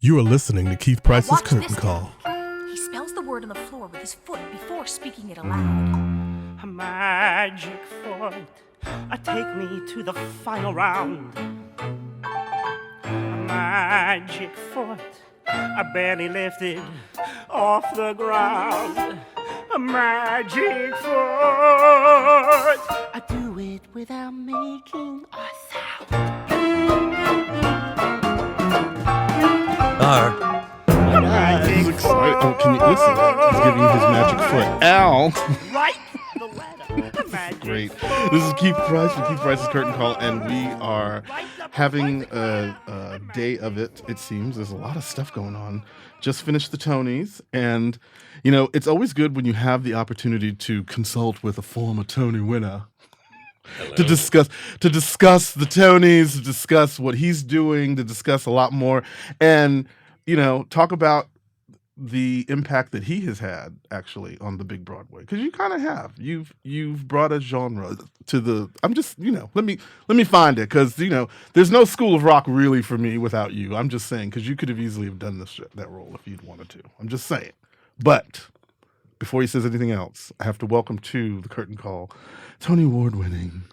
You are listening to Keith Price's Watch Curtain this Call. technique. He spells the word on the floor with his foot before speaking it aloud. A magic foot, take me to the final round. A magic foot, barely lifted off the ground. A magic foot, I do it without making a sound. He's excited. Oh, can you listen? He's giving you his magic foot. Ow! Right, the letter. Magic Great. foot. This is Keith Price from Keith Price's Curtain Call, and we are having a day of it, it seems. There's a lot of stuff going on. Just finished the Tonys, and, you know, it's always good when you have the opportunity to consult with a former Tony winner. To discuss the Tonys, to discuss what he's doing, to discuss a lot more, and you know, talk about the impact that he has had actually on the big Broadway, because you kind of have. You've brought a genre to the. I'm just, you know, let me find it, because you know there's no School of Rock really for me without you. I'm just saying, because you could have easily have done that role if you'd wanted to. I'm just saying, but. Before he says anything else, I have to welcome to the Curtain Call Tony Award-winning,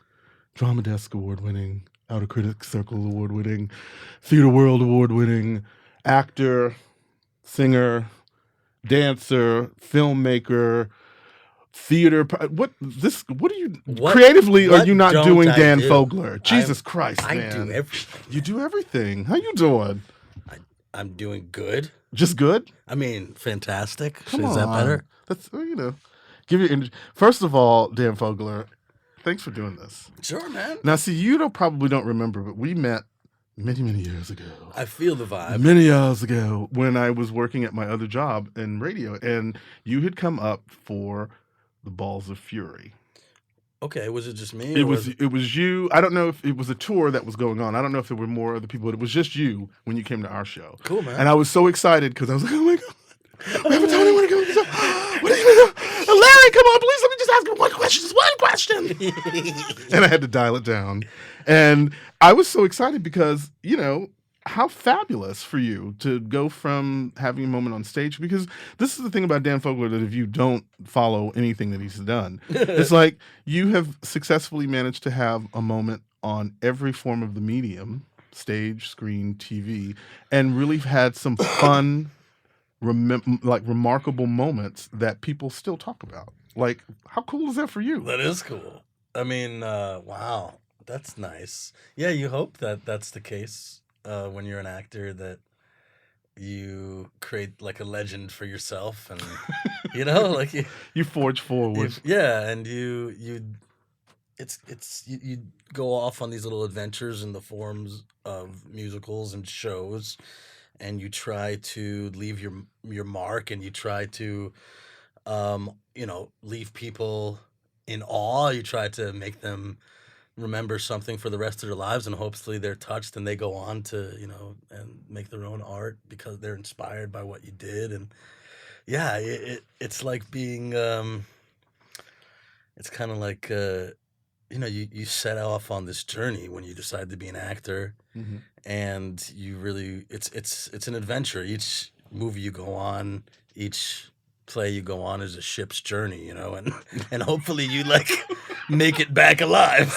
Drama Desk Award-winning, Outer Critics Circle Award-winning, Theater World Award-winning, actor, singer, dancer, filmmaker, theater. What are you creatively? Are you not doing Dan Fogler? Jesus Christ, man! I do everything. You do everything. How you doing? I'm doing good. Just good? I mean, fantastic. Come Is that on. better? That's, you know, give your energy. First of all, Dan Fogler, thanks for doing this. Sure, man. Now, see, you probably don't remember, but we met many, many years ago. I feel the vibe. Many years ago when I was working at my other job in radio, and you had come up for the Balls of Fury. Okay, was it just me? It was you. I don't know if it was a tour that was going on. I don't know if there were more other people, but it was just you when you came to our show. Cool, man. And I was so excited because I was like, oh my God, we have a Tony want to go. What are you going to do? Larry, come on, please let me just ask him one question. Just one question. And I had to dial it down. And I was so excited because, you know, how fabulous for you to go from having a moment on stage, because this is the thing about Dan Fogler, that if you don't follow anything that he's done, it's like you have successfully managed to have a moment on every form of the medium, stage, screen, TV, and really had some fun, remarkable moments that people still talk about. Like, how cool is that for you? That is cool. I mean, wow, that's nice. Yeah, you hope that that's the case. When you're an actor, that you create like a legend for yourself, and you know, like you forge forward. And you go off on these little adventures in the forms of musicals and shows, and you try to leave your mark, and you try to you know, leave people in awe. You try to make them remember something for the rest of their lives, and hopefully they're touched and they go on to, you know, and make their own art because they're inspired by what you did. And yeah, it's like being it's kind of like you know, you set off on this journey when you decide to be an actor. Mm-hmm. And you really, it's an adventure. Each movie you go on, each play you go on is a ship's journey, you know, and hopefully you like make it back alive.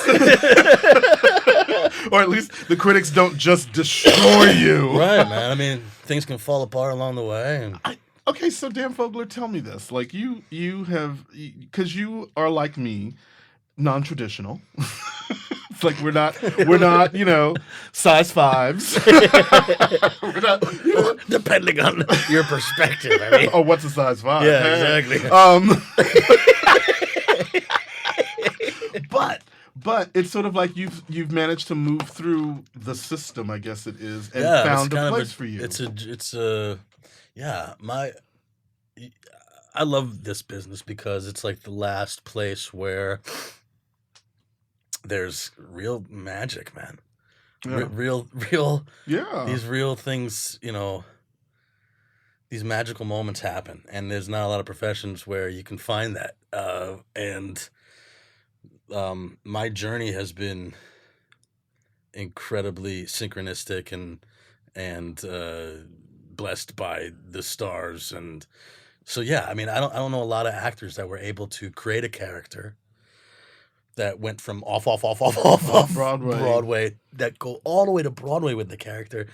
Or at least the critics don't just destroy you. Right, man. I mean, things can fall apart along the way. And Okay, so Dan Fogler, tell me this. Like, you have, because you are like me, non-traditional. It's like we're not, you know, size fives. We're not, you know. Depending on your perspective, I mean. Oh, what's a size five? Yeah, exactly. But it's sort of like you've managed to move through the system, I guess it is, and Yeah, found it's kind a of place for you. It's a yeah, I love this business because it's like the last place where there's real magic, man. Yeah. Real Yeah. these real things, you know, these magical moments happen, and there's not a lot of professions where you can find that. And my journey has been incredibly synchronistic and blessed by the stars. And so, yeah, I mean, I don't know a lot of actors that were able to create a character that went from off Broadway, that go all the way to Broadway with the character,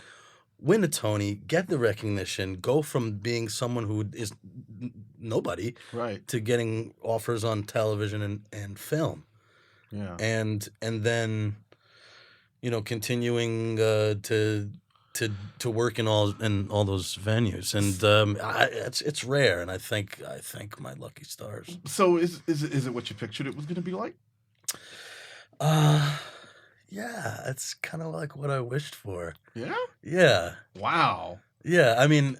win a Tony, get the recognition, go from being someone who is nobody Right. to getting offers on television and film. Yeah. And then, continuing to work in all those venues. And it's rare, and I thank my lucky stars. So is it what you pictured it was going to be like? Yeah, it's kind of like what I wished for. Yeah. Yeah. Wow. Yeah, I mean,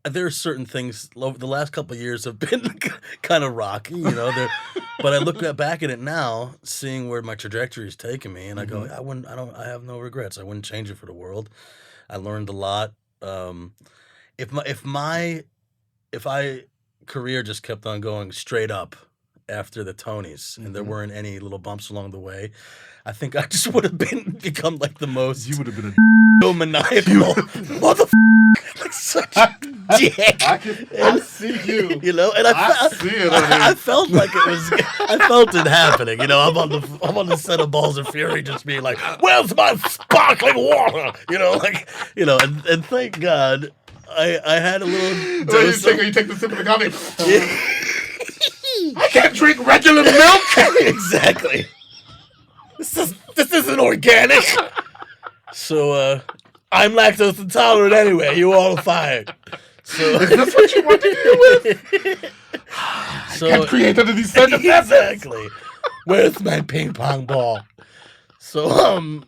there are certain things. The last couple of years have been kind of rocky, but I look back at it now, seeing where my trajectory is taking me, and I go, I have no regrets. I wouldn't change it for the world. I learned a lot. If my career just kept on going straight up after the Tonys, and there weren't any little bumps along the way, I think I just would have become like the most. You would have been a maniacal motherfucker, like such a dick. I see you. And I see it. I felt like it was. I felt it happening. I'm on the set of Balls of Fury, just being like, "Where's my sparkling water?" And thank God, I had a little. Dose you take the sip of the coffee. I can't drink regular milk. Exactly. This isn't organic. So I'm lactose intolerant anyway. You all are fired. So is this what you want to deal with? So, I can't create under these circumstances. Exactly. Where's my ping pong ball? So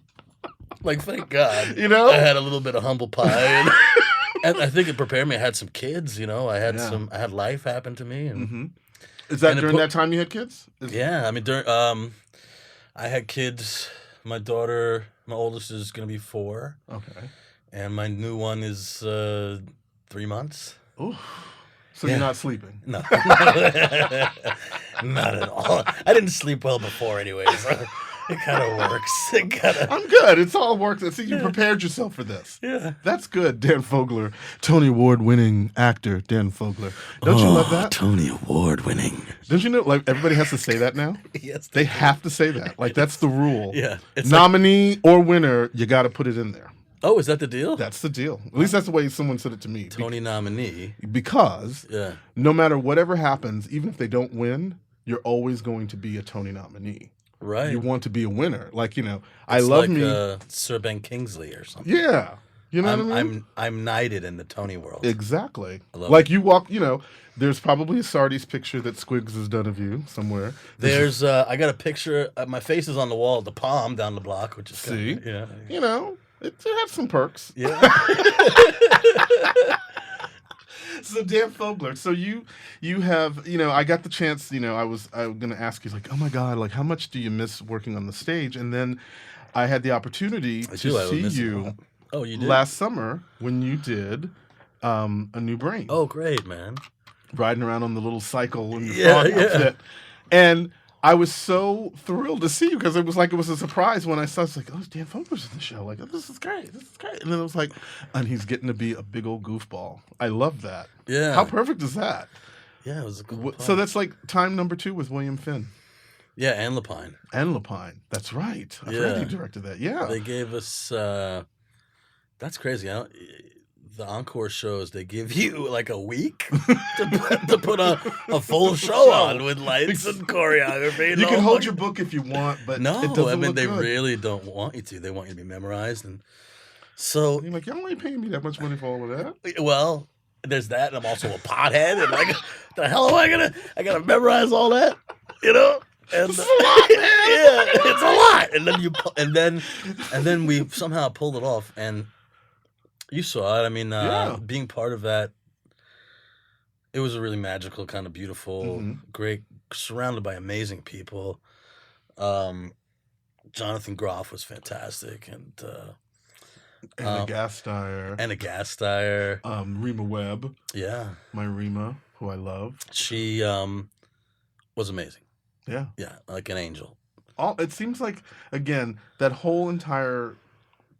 thank God. I had a little bit of humble pie, and I think it prepared me. I had some kids. I had life happen to me, and is that during that time you had kids? Yeah, I mean during I had kids. My oldest is going to be 4. Okay. And my new one is 3 months. Ooh. So you're not sleeping? No. Not at all. I didn't sleep well before anyway, so it kind of works. I'm good. It's all worked. See, you prepared yourself for this. Yeah. That's good, Dan Fogler. Tony Award-winning actor, Dan Fogler. Don't you love that? Tony Award-winning. Don't you know, everybody has to say that now? Yes. They have to say that. That's the rule. Yeah. Nominee or winner, you got to put it in there. Oh, is that the deal? That's the deal. At least that's the way someone said it to me. Tony nominee. Because no matter whatever happens, even if they don't win, you're always going to be a Tony nominee. Right. You want to be a winner. I It's love like, me. Sir Ben Kingsley or something. Yeah. You know what I mean? I'm knighted in the Tony world. Exactly. I love it. You walk, there's probably a Sardis picture that Squigs has done of you somewhere. There's I got a picture. My face is on the wall at the Palm down the block, which is See? yeah. It has some perks. Yeah. So Dan Fogler, so you have, I got the chance, I was going to ask you, oh my God, how much do you miss working on the stage? And then I had the opportunity to see you you did? last summer when you did A New Brain. Oh, great, man. Riding around on the little cycle in the frog outfit. And I was so thrilled to see you because it was a surprise when I saw. It's oh, Dan Fogler's in the show. This is great. This is great. And then it was and he's getting to be a big old goofball. I love that. Yeah. How perfect is that? Yeah, it was a cool. So that's time number 2 with William Finn. Yeah, and Lapine. And Lapine. That's right. I forgot you directed that. Yeah. They gave us. That's crazy. The encore shows, they give you a week to put a full show on with lights and choreography. You can hold your book if you want, but no, it doesn't look they good. really don't want you to. They want you to be memorized, and so you're y'all ain't paying me that much money for all of that. Well, there's that, and I'm also a pothead, and the hell am I gotta memorize all that, And it's a lot, man. Yeah, it's a lot. And then we somehow pulled it off, and you saw it. I mean, being part of that, it was a really magical, kind of beautiful, great, surrounded by amazing people. Jonathan Groff was fantastic, and Anna Gasteyer. Rima Webb. Yeah. My Rima, who I love. She was amazing. Yeah. Yeah, like an angel. It seems again, that whole entire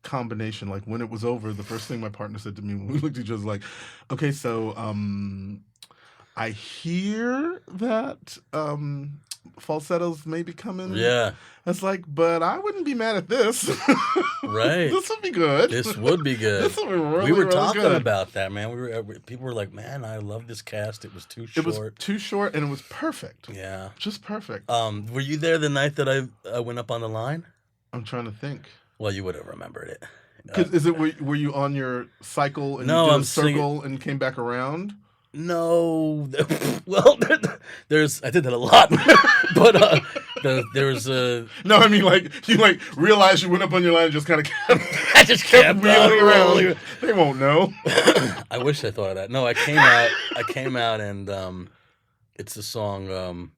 combination. Like when it was over, the first thing my partner said to me when we looked at each other was like, "Okay, so I hear that falsettos may be coming." Yeah. It's like, but I wouldn't be mad at this. Right. This would be good. This would be good. This would be really, we were really talking good. about that, man. People were like, "Man, I love this cast. It was too short." It was too short, and it was perfect. Yeah. Just perfect. Were you there the night that I went up on the line? I'm trying to think. Well, you would have remembered it. 'Cause were you on your cycle and No, you did I'm a circle and came back around? No, well, I did that a lot, but there was a. No, I mean like you realized you went up on your line and just kind of I just kept wheeling rolling. around. They won't know. I wish I thought of that. No, I came out, and it's the song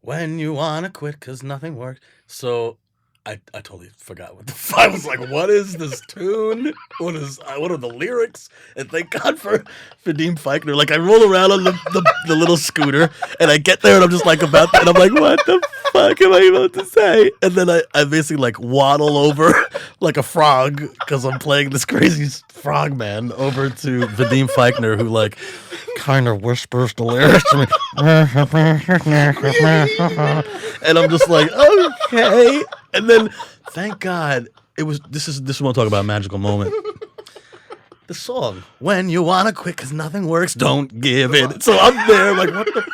"When You Wanna Quit 'Cause Nothing Works." So I totally forgot what the fuck. I was like, what is this tune? What are the lyrics? And thank God for Vadim Feichner. Like I roll around on the little scooter and I get there and I'm just like about that and I'm like, what the fuck am I about to say? And then I basically like waddle over like a frog because I'm playing this crazy frog man over to Vadim Feichner who like kind of whispers the lyrics to me. And I'm just like, okay. And then, thank God, this is what I'm talking about, a magical moment. The song, "When You Wanna Quit 'Cause Nothing Works, Don't Give In." So I'm there like, what the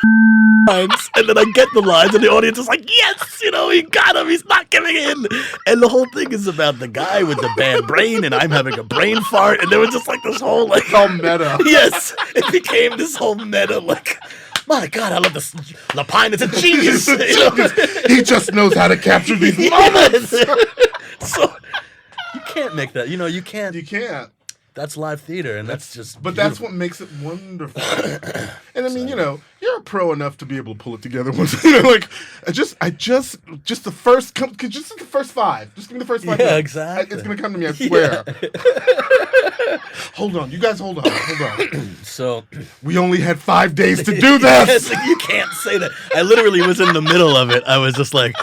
lines? And then I get the lines and the audience is like, yes, he got him, he's not giving in. And the whole thing is about the guy with the bad brain and I'm having a brain fart. And there was just like this whole like... all meta. Yes, it became this whole meta like... My God, I love this. Lapine is a genius. He just knows how to capture these moments. So you can't make that. You can't. You can't. That's live theater, and that's just. But that's what makes it wonderful. And I mean, you're a pro enough to be able to pull it together. Once just the first, just the first five. Just give me the first five. Yeah, minutes. exactly. It's gonna come to me. I swear. Yeah. Hold on, you guys. Hold on. So we only had 5 days to do this. Yes, you can't say that. I literally was in the middle of it. I was just like,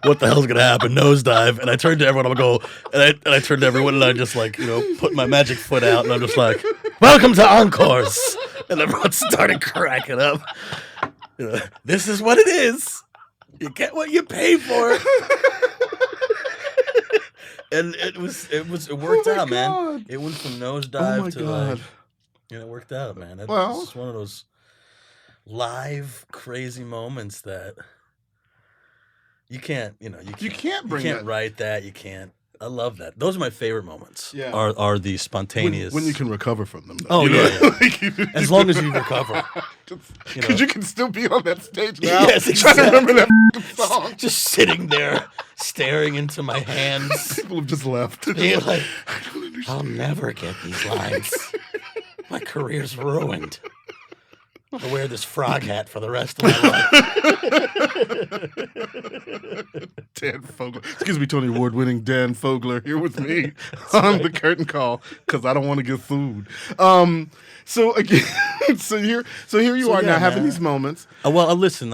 what the hell's gonna happen? Nosedive. And I turned to everyone, I turned to everyone and I just like, put my magic foot out and I'm just like, welcome to Encores. And everyone started cracking up. This is what it is. You get what you pay for. And it worked out, God. man. It went from Nosedive to God. like, it worked out, man. It's just one of those live crazy moments that you can't, you can't write that. You can't. I love that. Those are my favorite moments. Yeah. Are the spontaneous. When you can recover from them. Though, Oh yeah. As long as you recover. Because you can still be on that stage now. Yes, exactly. Trying to remember that song. Just sitting there, staring into my hands. People have just left. Being like, I don't understand. I'll never get these lines. My career's ruined. I wear this frog hat for the rest of my life. Dan Fogler. Excuse me, Tony Award-winning Dan Fogler here with me on the curtain call because I don't want to get food. So again, so here you are now having these moments. Well, listen,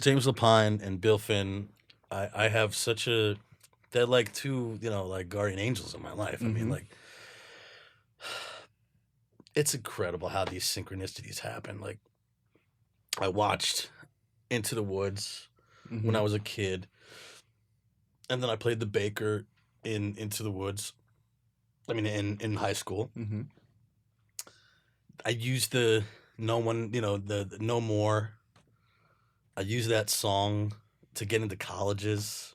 James Lapine and Bill Finn, I have such a, they're like two, like guardian angels in my life. I mean, like, it's incredible how these synchronicities happen. Like, I watched Into the Woods when I was a kid, and then I played the baker in Into the Woods. I mean, in high school. I used the No One, the No More. I used that song to get into colleges.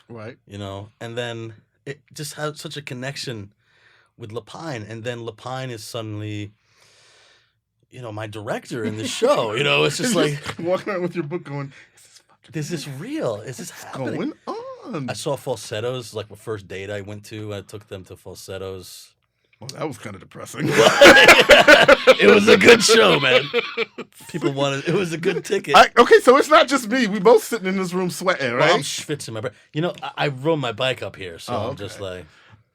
Right. And then it just had such a connection with Lapine, and then Lapine is suddenly, my director in the show. It's just like walking around with your book, going, "Is this real? Is this happening?" Going on? I saw Falsettos, like the first date I went to. I took them to Falsettos. Well, that was kind of depressing. It was a good show, man. People wanted. It was a good ticket. Okay, so it's not just me. We both sitting in this room sweating, right? Well, I'm schwitzing my breath. I rode my bike up here, so I'm just like.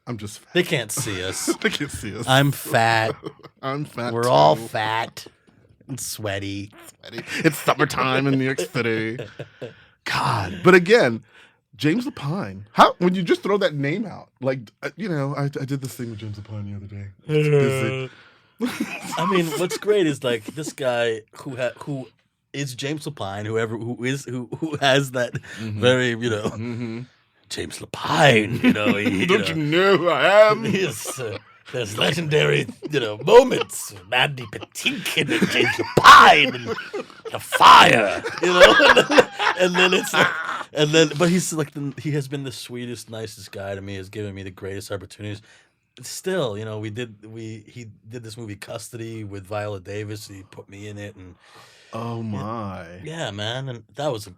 I'm just fat. They can't see us. They can't see us. I'm fat. I'm fat. We're too. all fat and sweaty. It's summertime in New York City. God. But again, James Lapine. How when you just throw that name out? Like I did this thing with James Lapine the other day. It's busy. I mean, what's great is like this guy who is James Lapine, who has that very James Lapine, Don't you know who I am? There's legendary, moments. Mandy Patinkin and James Lapine and the fire, but he's like, he has been the sweetest, nicest guy to me, has given me the greatest opportunities. Still, he did this movie Custody with Viola Davis. He put me in it, and Oh my! yeah, man, and that was a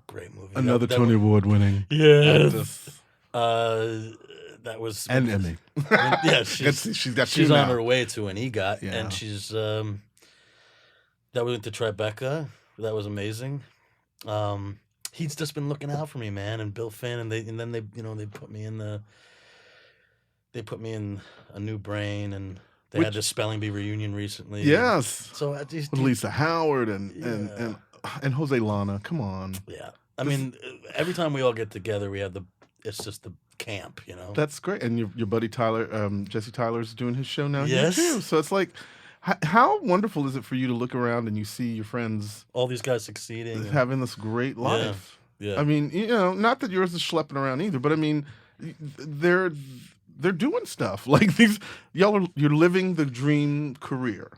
great movie. Another Tony Award winning. Yes. That was and Emmy. Yeah, she's on her way to an EGOT, Yeah. and she's that went to Tribeca. That was amazing. He's just been looking out for me, man, and Bill Finn, and then they put me in A New Brain, and they had the Spelling Bee reunion recently. Yes. So I just, With Lisa Howard and Jose Lana. Come on. yeah. I mean, every time we all get together, it's just the camp, That's great. And your buddy Tyler, Jesse Tyler's doing his show now Yes. here too. So it's like, how wonderful is it for you to look around and you see your friends all these guys succeeding. having this great life? Yeah. I mean, not that yours is schlepping around either, but I mean, they're doing stuff like these. You're living the dream career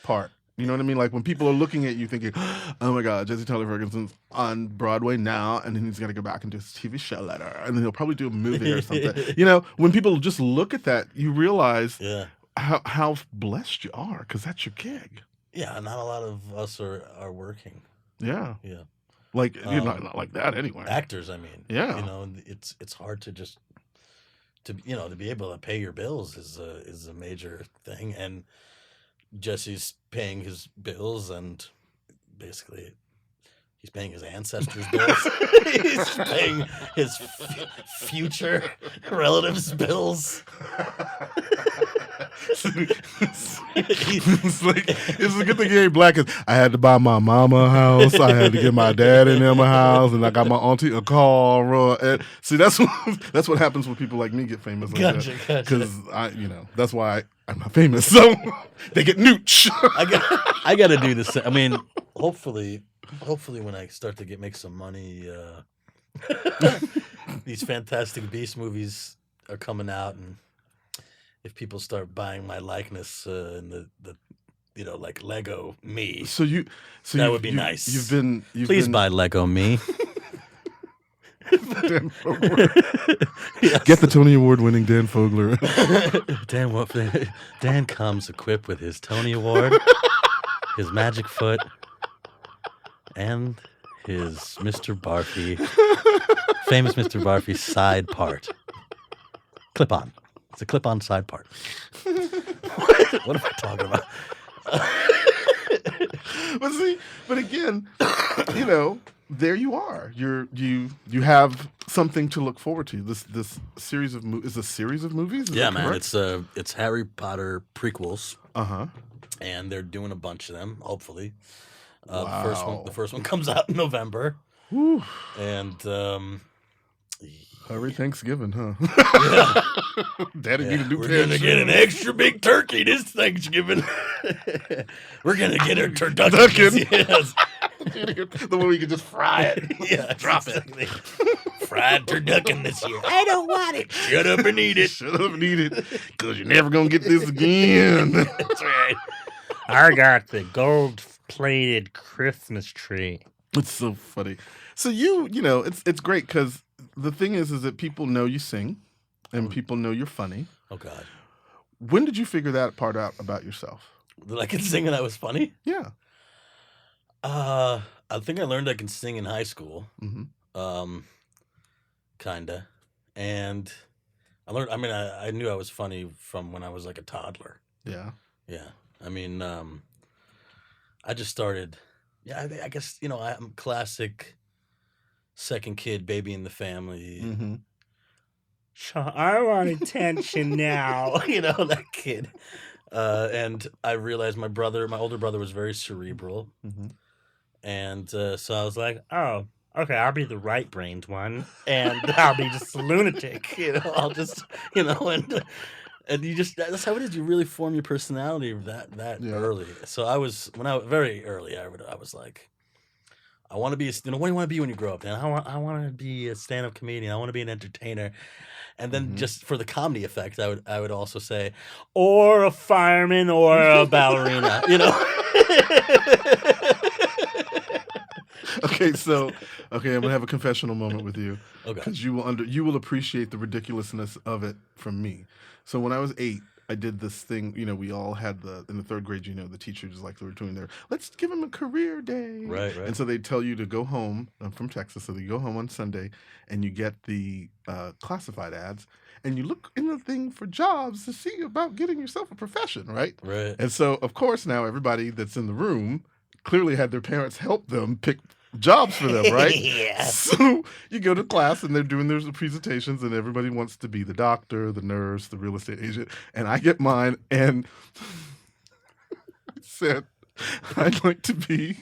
part. You know what I mean? Like when people are looking at you thinking, oh my God, Jesse Tyler Ferguson's on Broadway now, and then he's going to go back and do his TV show later, and then he'll probably do a movie or something. When people just look at that, you realize how blessed you are, because that's your gig. Yeah, not a lot of us are working. Yeah. Yeah. Like, you're not like that anyway. Actors, I mean. Yeah. It's hard to just to be able to pay your bills is a major thing, and Jesse's paying his bills, and basically he's paying his ancestors' bills. He's paying his future relatives' bills. It's a good thing he ain't black. I had to buy my mama a house. I had to get my dad and them a house, and I got my auntie a car. And see, that's what happens when people like me get famous. Like Gotcha. Because that's why I'm not famous. So they get nooch. I got to do this. I mean, hopefully when I start to make some money, these Fantastic Beast movies are coming out, and if people start buying my likeness in the like Lego me, that would be nice. Please buy Lego me. Dan Fogler. Yes. Get the Tony Award winning Dan Fogler. Dan comes equipped with his Tony Award, his magic foot, and his Mr. Barfy, famous Mr. Barfy side part. Clip on. It's a clip on side part. What am I talking about? But again, there you are. You have something to look forward to. This series of is a series of movies. Is that man. correct? It's Harry Potter prequels. Uh-huh. And they're doing a bunch of them. Hopefully, Wow. the first one comes out in November. Whew. And Hurry Thanksgiving, huh? yeah. Daddy need a new We're pair of gonna get an shoes. extra big turkey this Thanksgiving. We're gonna get a turducken. Yes. The one we can just fry it. Yeah, Drop exactly. Fried turducken this year. I don't want it. Shut up and eat it. Shut up and eat it, because you're never gonna get this again. That's right. I got the gold-plated Christmas tree. It's so funny. So it's great because the thing is that people know you sing, and people know you're funny. Oh God. When did you figure that part out about yourself? That I could sing and I was funny? Yeah. I think I learned I can sing in high school. Mm-hmm. Kinda. And I knew I was funny from when I was like a toddler. Yeah. Yeah. I mean, I just started. Yeah, I guess I'm classic second kid, baby in the family. Mm-hmm. I want attention now. That kid. And I realized my older brother was very cerebral, Mm-hmm. and so I was like, oh, okay, I'll be the right-brained one, and I'll be just a lunatic. I'll just, and you just, that's how it is. You really form your personality that Yeah. early. So very early, I was like, I want to be, what do you want to be when you grow up? And I want to be a stand-up comedian. I want to be an entertainer. And then just for the comedy effect, I would also say, Or a fireman or a ballerina, Okay, I'm gonna have a confessional moment with you Okay. because you will appreciate the ridiculousness of it from me. So when I was 8, I did this thing. We all had in the 3rd grade. The teachers like they were doing let's give him a career day. Right. And so they tell you to go home. I'm from Texas, so you go home on Sunday and you get the classified ads and you look in the thing for jobs to see about getting yourself a profession, right? Right. And so of course now everybody that's in the room clearly had their parents help them pick jobs for them, right? Yeah. So you go to class and they're doing their presentations and everybody wants to be the doctor, the nurse, the real estate agent. And I get mine and I said, I'd like to be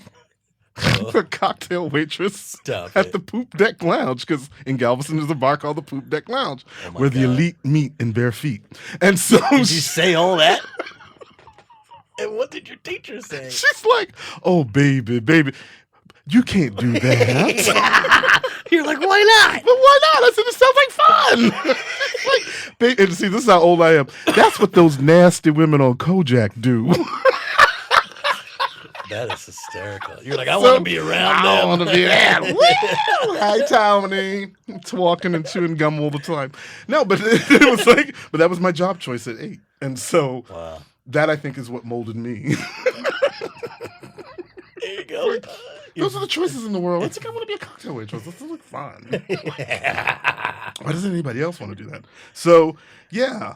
a cocktail waitress Stop at it. the Poop Deck Lounge, because in Galveston there's a bar called the Poop Deck Lounge Oh my where the God. elite meet in bare feet. And so Did you say all that? And what did your teacher say? she's like, oh, baby, you can't do that. You're like, why not? But why not? I said, it sounds like fun. And see, this is how old I am. That's what those nasty women on Kojak do. That is hysterical. You're like, I want to be around them. I want to be that. Woo! Hi, Tony. It's walking and chewing gum all the time. No, but it was like, but that was my job choice at 8. And so Wow. that I think is what molded me. There you go. Those are the choices in the world. It's like, I want to be a cocktail waitress. This looks fun. Why doesn't anybody else want to do that? So, yeah.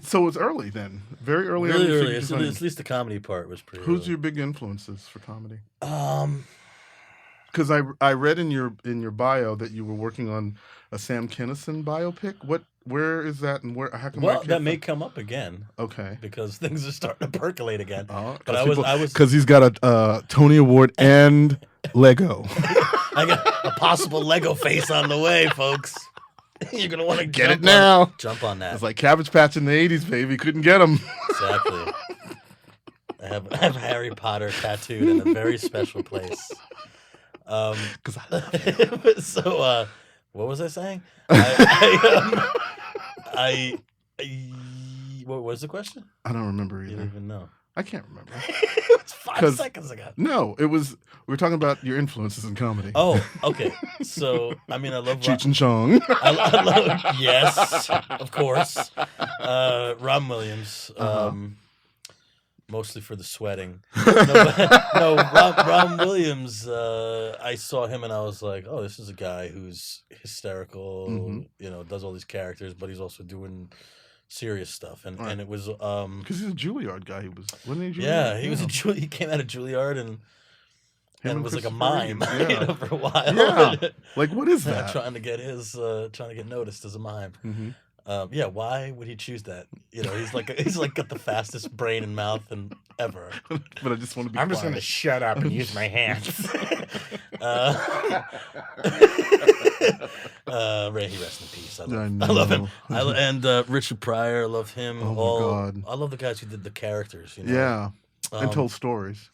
So it's early then. Very early on. Really you early. figured At design. least the comedy part was pretty Who's early. your big influences for comedy? Um, Because I read in your bio that you were working on a Sam Kinison biopic. Where is that, and how come? well, that may come up again Okay. because things are starting to percolate again. Oh, But I was because he's got a Tony Award and Lego. I got a possible Lego face on the way, folks. You're gonna want to Get it now. Jump on that. It's like Cabbage Patch in the '80s, baby. Couldn't get him. Exactly. I have Harry Potter tattooed in a very special place. Because I love it. So, what was I saying? What was the question? I don't remember You either. don't even know. I can't remember. It was 5 'Cause- seconds ago. No, we were talking about your influences in comedy. Oh, okay. So, I mean, I love Cheech and Chong. I love, yes, of course. Robin Williams, mostly for the sweating. Robin Williams. I saw him and I was like, oh, this is a guy who's hysterical. Mhm. Does all these characters, but he's also doing serious stuff. And Right. and it was Because he's a Juilliard guy. Wasn't he? yeah, Juilliard? he was he came out of Juilliard and Him was like a Christopher mime, Reeve. Yeah. for a while. Yeah. Like, what is that? trying to get trying to get noticed as a mime. Mhm. Yeah, why would he choose that? He's like got the fastest brain and mouth and ever. But I just want to be. I'm just quiet. going to shut up and use my hands. Ray, he rest in peace. I I love him. know. And Richard Pryor, I love him. Oh my God. I love the guys who did the characters. Yeah, and Um, told stories.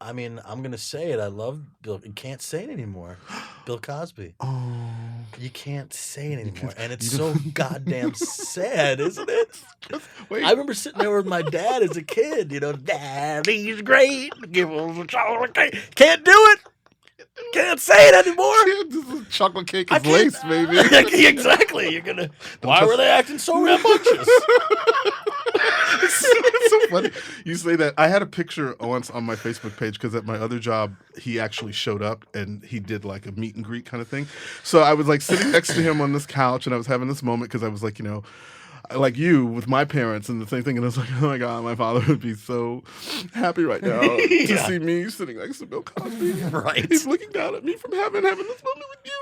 I mean, I'm gonna say it. I love Bill. You can't say it anymore. Bill Cosby. Oh, You can't say it anymore, and it's you so don't- goddamn sad, isn't it? wait. I remember sitting there with my dad as a kid. Daddy's great. Give us a chocolate cake. Can't do it. Can't say it anymore. This is chocolate cake I is can't- lace, baby. Exactly. You're gonna. Why touch- were they acting so rambunctious? It's so funny you say that. I had a picture once on my Facebook page because at my other job he actually showed up and he did like a meet and greet kind of thing. So I was like sitting next to him on this couch and I was having this moment because I was like, like you with my parents and the same thing, and I was like, oh my God, my father would be so happy right now to see me sitting next to Bill Cosby. Right. He's looking down at me from heaven, having this moment with you,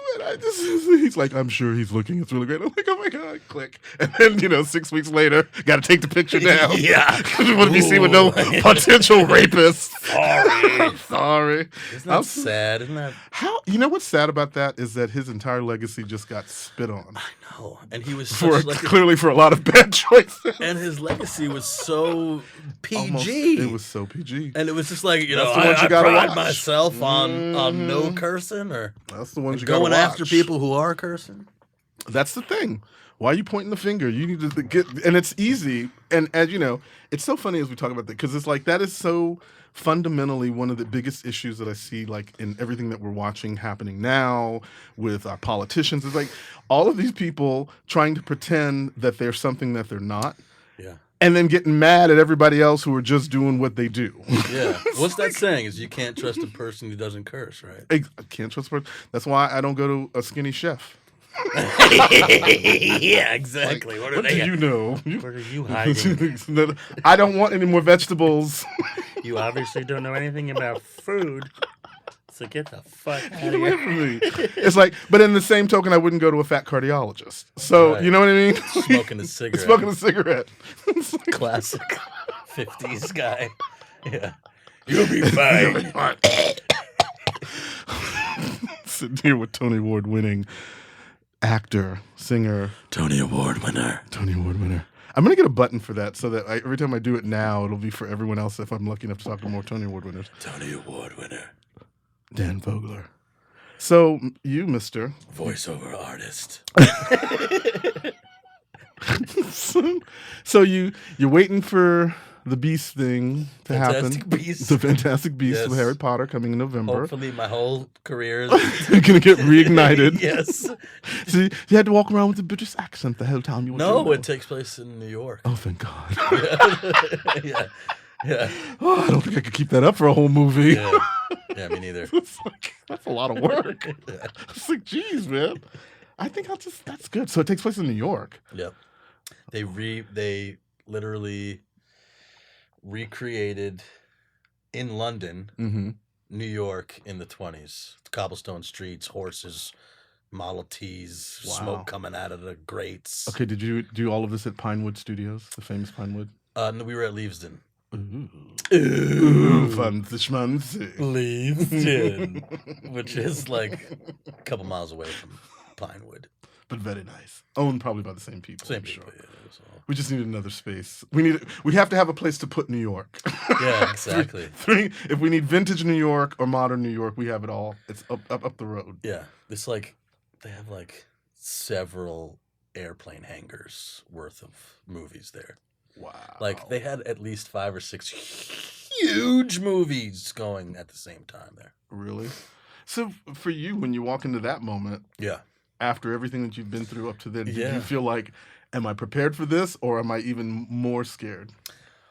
and he's like, I'm sure he's looking. It's really great. I'm like, oh my God, click. And then 6 weeks later, got to take the picture down. Yeah. What if you see with no potential rapist? Sorry. Sorry. Isn't that sad? Isn't that? How? What's sad about that is that his entire legacy just got spit on. I know. And he was For such clearly for a lot of bad choices. and his legacy was so PG. Almost, it was so PG. And it was just like, That's the ones you I gotta pride watch. myself on no cursing or That's the ones you gotta going watch. after people who are cursing. That's the thing. Why are you pointing the finger? You need to get, and it's easy. And as you know, it's so funny as we talk about that because it's like that is so fundamentally one of the biggest issues that I see, like in everything that we're watching happening now with our politicians. It's like all of these people trying to pretend that they're something that they're not. Yeah. And then getting mad at everybody else who are just doing what they do. Yeah. What's that saying? Is you can't trust a person who doesn't curse, right? I can't trust a person. That's why I don't go to a skinny chef. Yeah, exactly. What do you know? What are you hiding? I don't want any more vegetables. You obviously don't know anything about food. So get the fuck out Get of away here. from me. It's like, but in the same token, I wouldn't go to a fat cardiologist. So, Right. you know what I mean? Smoking a cigarette. Smoking a cigarette. It's like, Classic 50s guy. Yeah. You'll be fine. Sitting here with Tony Award winning actor, singer, Tony Award winner. Tony Award winner. I'm going to get a button for that so that every time I do it now, it'll be for everyone else if I'm lucky enough to talk to more Tony Award winners. Tony Award winner. Dan Fogler. So, you, mister. Voiceover artist. So you're waiting for the Beast thing to Fantastic happen. Beasts. The Fantastic Beasts Yes. of Harry Potter coming in November. Hopefully my whole career is... You're going to get reignited. Yes. So you had to walk around with a British accent the whole time you were No, doing it takes place in New York. Oh, thank God. Yeah. Yeah. Oh, I don't think I could keep that up for a whole movie. Yeah. Yeah, me neither. It's like, that's a lot of work. It's like, geez, man. I think that's good. So it takes place in New York. Yep. They literally recreated in London, Mm-hmm. New York in the 20s. Cobblestone streets, horses, Model Ts, Wow. smoke coming out of the grates. Okay, did you do all of this at Pinewood Studios, the famous Pinewood? No, we were at Leavesden. Ooh. Ooh. Fancy schmancy. Leavesden. Which is like a couple miles away from Pinewood. But very nice. Owned probably by the same people. Same I'm people. sure. Yeah, so. We just need another space. We have to have a place to put New York. Yeah, exactly. If we need vintage New York or modern New York, we have it all. It's up the road. Yeah, it's like they have like several airplane hangars worth of movies there. Wow. Like they had at least 5 or 6 huge movies going at the same time there. Really? So for you, when you walk into that moment, Yeah. after everything that you've been through up to then, do Yeah. you feel like, am I prepared for this or am I even more scared?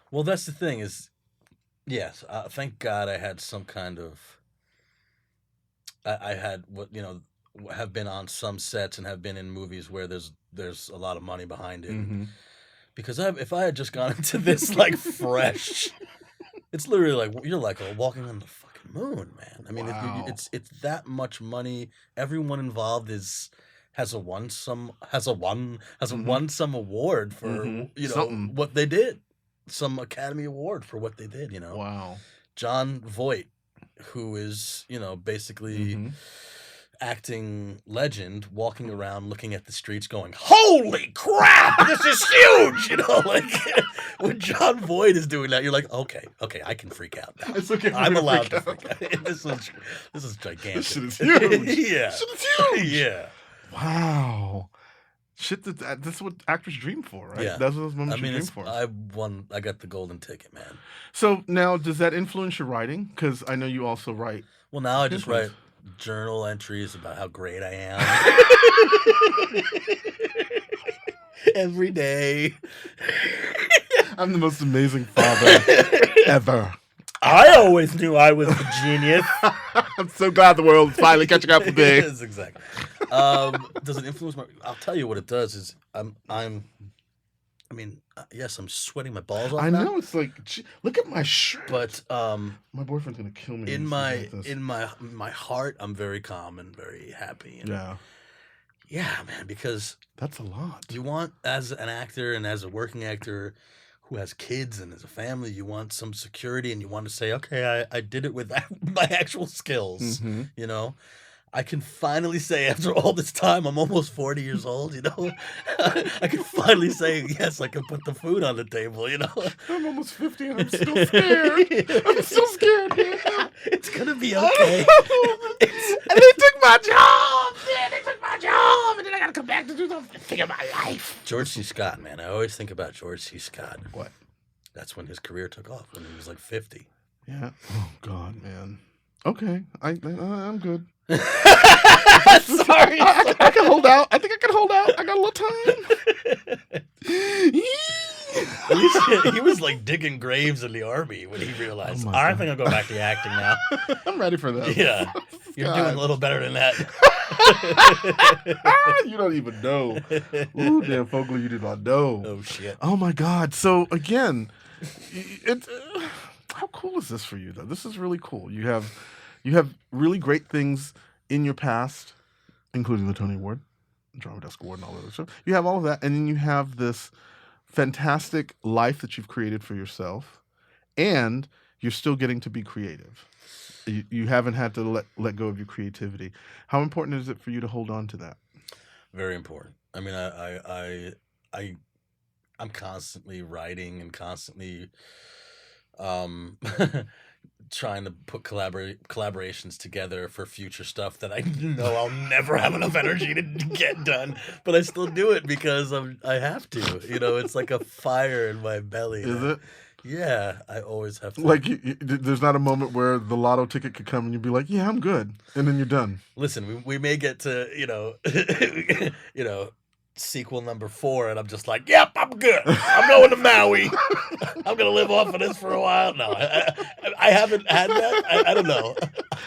Well, that's the thing is, yes, thank God I had some kind of, I had have been on some sets and have been in movies where there's a lot of money behind it. Mm-hmm. Because if I had just gone into this like fresh, it's literally like you're like walking on the fucking moon, man. I mean, Wow. it's that much money. Everyone involved has a won some award for Mhm. Something. what they did, some Academy Award for what they did. Wow. John Voight, who is basically. Mhm. Acting legend walking around looking at the streets going, holy crap, this is huge, like when John Voight is doing that, you're like, okay, I can freak out now. It's okay for I'm me to allowed to freak freak out. This is gigantic. This shit is huge. Yeah. This shit is huge. Yeah. Wow. Shit, that's what actors dream for, right? Yeah. That's what those moments I mean, you dream for. I got the golden ticket, man. So now, does that influence your writing? Because I know you also write. Well, now I just Influence. write journal entries about how great I am. Every day. I'm the most amazing father ever. I always knew I was a genius. I'm so glad the world is finally catching up with me. Yes, exactly. Does it influence my? I'll tell you what it does is I'm I mean, yes, I'm sweating my balls off I now. know, it's like, look at my shirt. But My boyfriend's gonna kill me in when he sees me like this. in my heart, I'm very calm and very happy. And Yeah, yeah, man, because that's a lot. you want, as an actor and as a working actor who has kids and as a family, you want some security and you want to say, okay, I did it with my actual skills. hmm You know, I can finally say after all this time, I'm almost 40 years old, you know, I can finally say, yes, I can put the food on the table, you know. I'm almost 50 and I'm still scared. I'm still scared, man. It's going to be okay. And they took my job, man. They took my job, and then I gotta come back to do something in my life. George C. Scott, man. I always think about George C. Scott. What? That's when his career took off, when he was like 50. Yeah. Oh God, man. Okay, I'm good. Sorry. I can hold out. I think I can hold out. I got a little time. At least he was like digging graves in the army when he realized, Oh my I think I'll go back to acting now. I'm ready for that. Yeah. You're God. doing a little better than that. You don't even know. Ooh, Dan Fogler, you did not know. Oh, shit. Oh my God. So again, it. How cool is this for you though? This is really cool. You have really great things in your past, including the Tony Award, Drama Desk Award, and all that other stuff. You have all of that, and then you have this fantastic life that you've created for yourself, and you're still getting to be creative. You haven't had to let go of your creativity. How important is it for you to hold on to that? Very important. I mean, I'm constantly writing and constantly trying to put collaborations together for future stuff that I know I'll never have enough energy to get done, but I still do it because I have to. You know, it's like a fire in my belly. Is it? Yeah, I always have to. Like, there's not a moment where the lotto ticket could come and you'd be like, yeah, I'm good. And then you're done. Listen, we may get to, sequel number 4, and I'm just like, yep, I'm good. I'm going to Maui. I'm going to live off of this for a while. No, I haven't had that. I don't know.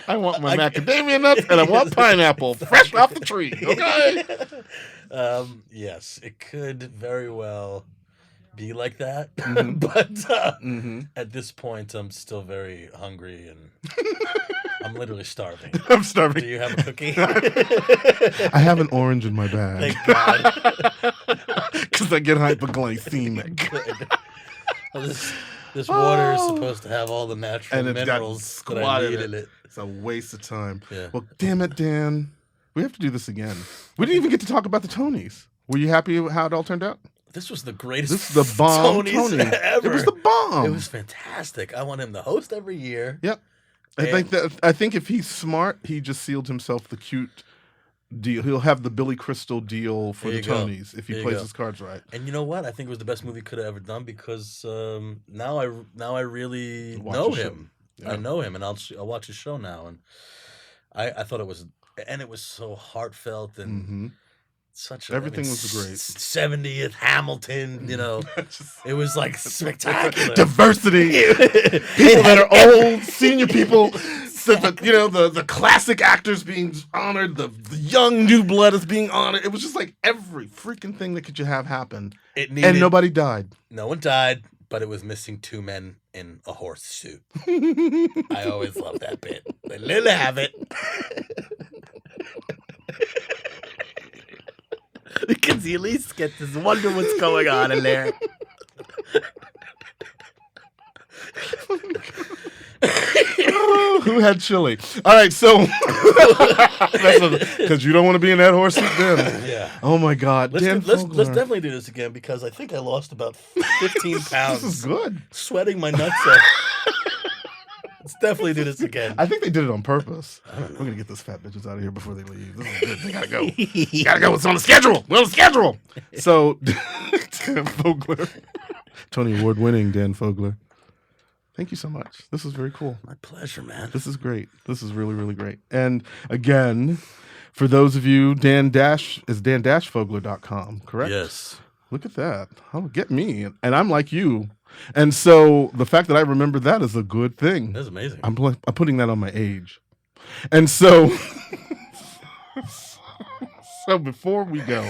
I want my macadamia nuts and I want pineapple fresh off the tree. Okay. Yes, it could very well be like that. Mhm. But Mm-hmm. at this point, I'm still very hungry and I'm literally starving. I'm Do starving. you have a cookie? I have an orange in my bag Thank God. because I get hypoglycemic. Good. Well, this water is supposed to have all the natural And it's got minerals that I squat need in in it. It's a waste of time. Yeah. Well, damn it, Dan. We have to do this again. We didn't even get to talk about the Tonys. Were you happy with how it all turned out? This was the greatest This is the bomb Tonys Tony. ever. It was the bomb. It was fantastic. I want him to host every year. Yep. I think if he's smart, he just sealed himself the cute deal. He'll have the Billy Crystal deal for There the you go. Tonys if he There you plays go. his cards right. And you know what? I think it was the best movie he could have ever done because now I really Watch know the show. him. Yeah. I know him, and I'll watch his show now. And I thought it was so heartfelt and Mm-hmm. such. Everything was great. 70th Hamilton. You know, it was like spectacular. Diversity. People that are old, senior people. The classic actors being honored, the young new blood is being honored. It was just like every freaking thing that could you have happen. It needed, And nobody died. No one died, but it was missing 2 men in a horse suit. I always love that bit. They let it have it. Because you at least get to wonder what's going on in there. Who had chili? All right, so because you don't want to be in that horse suit then. Yeah. Oh my God, Dan Let's Fogler. definitely do this again because I think I lost about 15 pounds. This is good. Sweating my nuts off. Let's definitely do this again. I think they did it on purpose. We're gonna get those fat bitches out of here before they leave. This is good. They gotta go. Gotta go. It's on the schedule. We're on the schedule. So, Dan Fogler, Tony Award winning Dan Fogler. Thank you so much. This is very cool. My pleasure, man. This is great. This is really, really great. And again, for those of you, dan-fogler.com, correct? Yes. Look at that. Oh, get me. And I'm like you. And so the fact that I remember that is a good thing. That's amazing. I'm putting that on my age. And so, so before we go,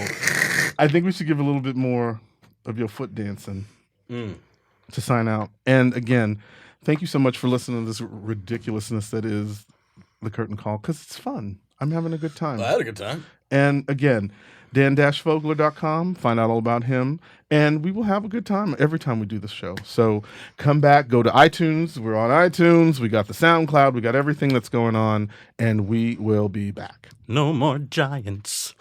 I think we should give a little bit more of your foot dancing Mm. to sign out. And again, thank you so much for listening to this ridiculousness that is the Curtain Call, because it's fun. I'm having a good time. I had a good time. And again, dan-fogler.com, find out all about him. And we will have a good time every time we do this show. So come back, go to iTunes. We're on iTunes. We got the SoundCloud. We got everything that's going on. And we will be back. No more giants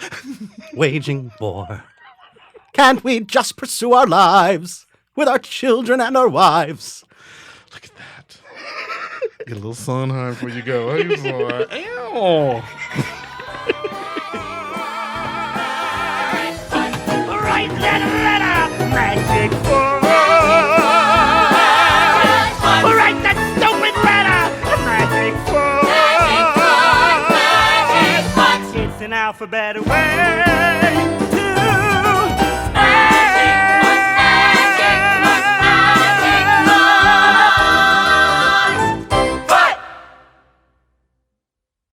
waging war. Can't we just pursue our lives with our children and our wives? Look at that. Get a little Sondheim before you go. Hey, boy. Ow. Write that letter, magic boy. Write that stupid letter, magic boy. It's an alphabet way.